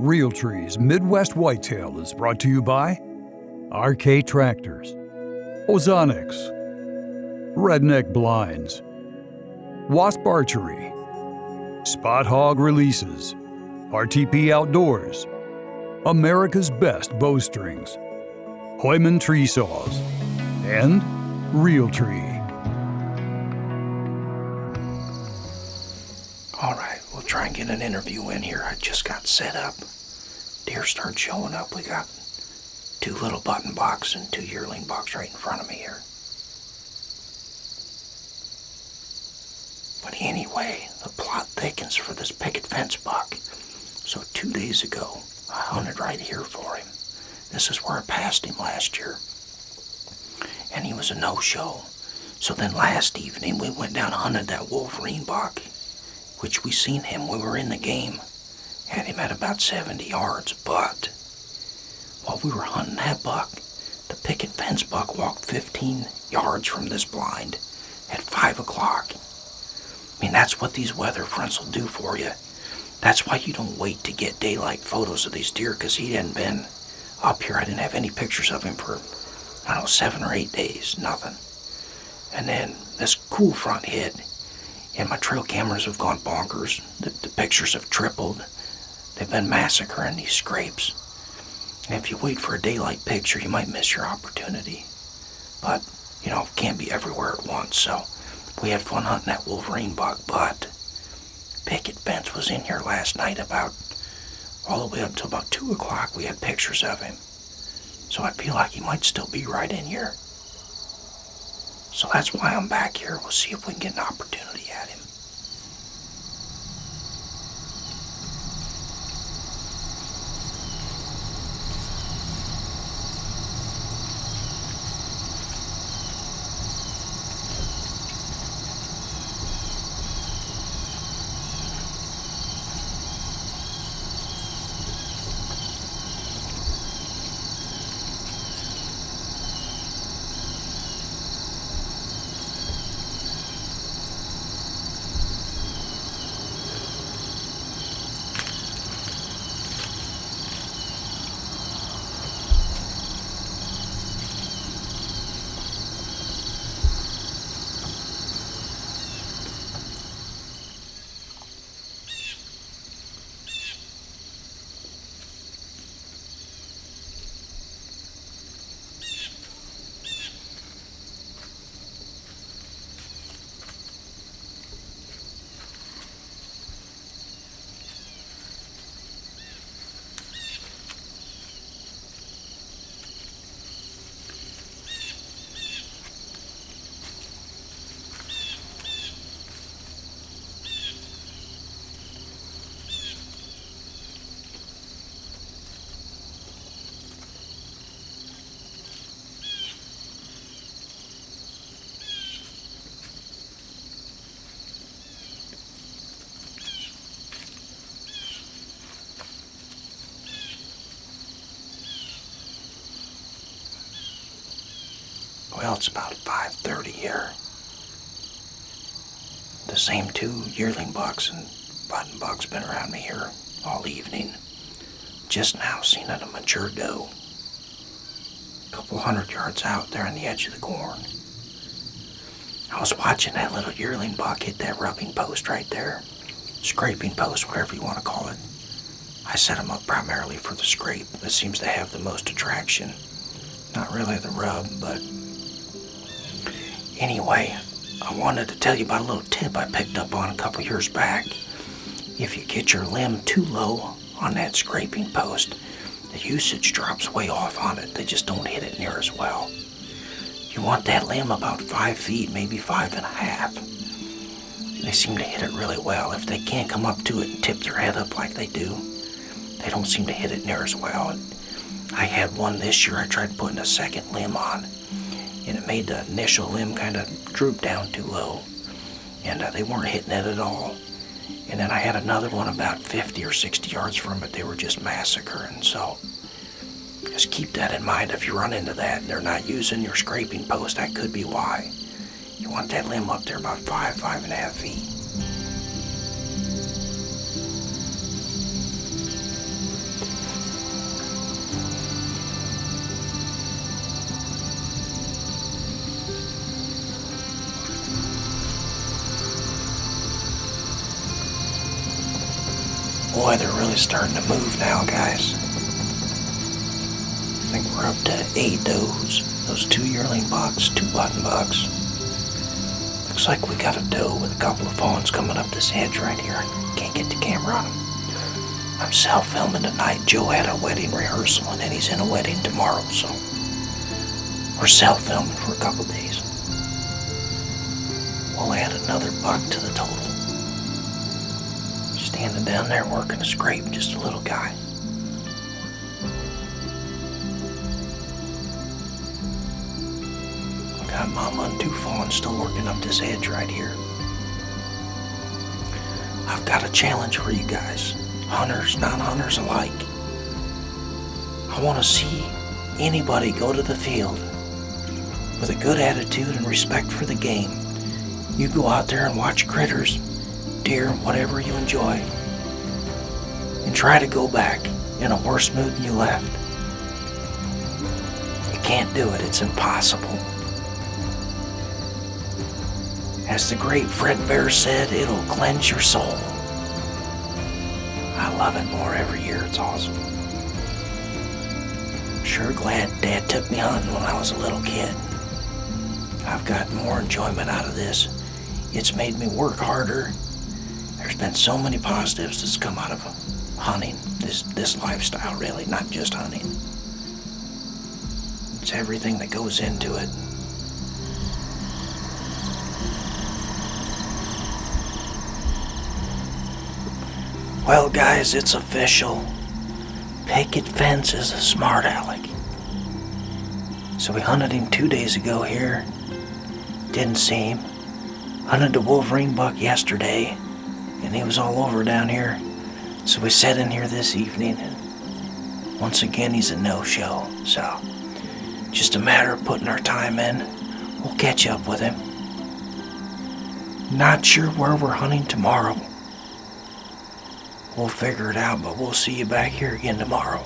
Realtree's Midwest Whitetail is brought to you by RK Tractors, Ozonics, Redneck Blinds, Wasp Archery, Spot Hog Releases, RTP Outdoors, America's Best Bowstrings, Hoyman Tree Saws, and Realtree. All right, we'll try and get an interview in here. I just got set up. Deer start showing up. We got 2 little button bucks and 2 yearling bucks right in front of me here. But anyway, the plot thickens for this picket fence buck. So 2 days ago, I hunted right here for him. This is where I passed him last year. And he was a no-show. So then last evening, we went down and hunted that Wolverine buck, which we seen him. We were in the game. Had him at about 70 yards, but while we were hunting that buck, the picket fence buck walked 15 yards from this blind at 5 o'clock. I mean, that's what these weather fronts will do for you. That's why you don't wait to get daylight photos of these deer, because he hadn't been up here. I didn't have any pictures of him for, 7 or 8 days, nothing. And then this cool front hit, and my trail cameras have gone bonkers. The pictures have tripled. They've been massacring these scrapes. And if you wait for a daylight picture, you might miss your opportunity. But, can't be everywhere at once, so we had fun hunting that Wolverine buck, but Picket Fence was in here last night all the way up until about 2 o'clock. We had pictures of him. So I feel like he might still be right in here. So that's why I'm back here. We'll see if we can get an opportunity at him. Well, it's about 5:30 here. The same 2 yearling bucks and button bucks been around me here all evening. Just now seen a mature doe. A couple 100 yards out there on the edge of the corn. I was watching that little yearling buck hit that rubbing post right there. Scraping post, whatever you want to call it. I set him up primarily for the scrape. That seems to have the most attraction. Not really the rub, but anyway, I wanted to tell you about a little tip I picked up on a couple years back. If you get your limb too low on that scraping post, the usage drops way off on it. They just don't hit it near as well. You want that limb about 5 feet, maybe 5.5. They seem to hit it really well. If they can't come up to it and tip their head up like they do, they don't seem to hit it near as well. And I had one this year I tried putting a second limb on, and it made the initial limb kind of droop down too low, and they weren't hitting it at all. And then I had another one about 50 or 60 yards from it. They were just massacring. So just keep that in mind. If you run into that and they're not using your scraping post, that could be why. You want that limb up there about 5.5 feet. Boy, they're really starting to move now, guys. I think we're up to 8 does. Those 2 yearling bucks, 2 button bucks. Looks like we got a doe with a couple of fawns coming up this edge right here. Can't get the camera on them. I'm self-filming tonight. Joe had a wedding rehearsal and then he's in a wedding tomorrow, so we're self-filming for a couple days. We'll add another buck to the total. Standing down there working a scrape, just a little guy. Got Mama and 2 fawns still working up this edge right here. I've got a challenge for you guys, hunters, non-hunters alike. I want to see anybody go to the field with a good attitude and respect for the game. You go out there and watch critters, deer, whatever you enjoy, and try to go back in a worse mood than you left. You can't do it. It's impossible. As the great Fred Bear said, it'll cleanse your soul. I love it more every year. It's awesome. Sure glad Dad took me hunting when I was a little kid. I've gotten more enjoyment out of this. It's made me work harder. There's been so many positives that's come out of hunting, this lifestyle really, not just hunting. It's everything that goes into it. Well, guys, it's official. Picket Fence is a smart aleck. So we hunted him 2 days ago here. Didn't see him. Hunted the Wolverine buck yesterday, and he was all over down here. So we sat in here this evening, and once again he's a no-show. So, just a matter of putting our time in. We'll catch up with him. Not sure where we're hunting tomorrow. We'll figure it out, but we'll see you back here again tomorrow.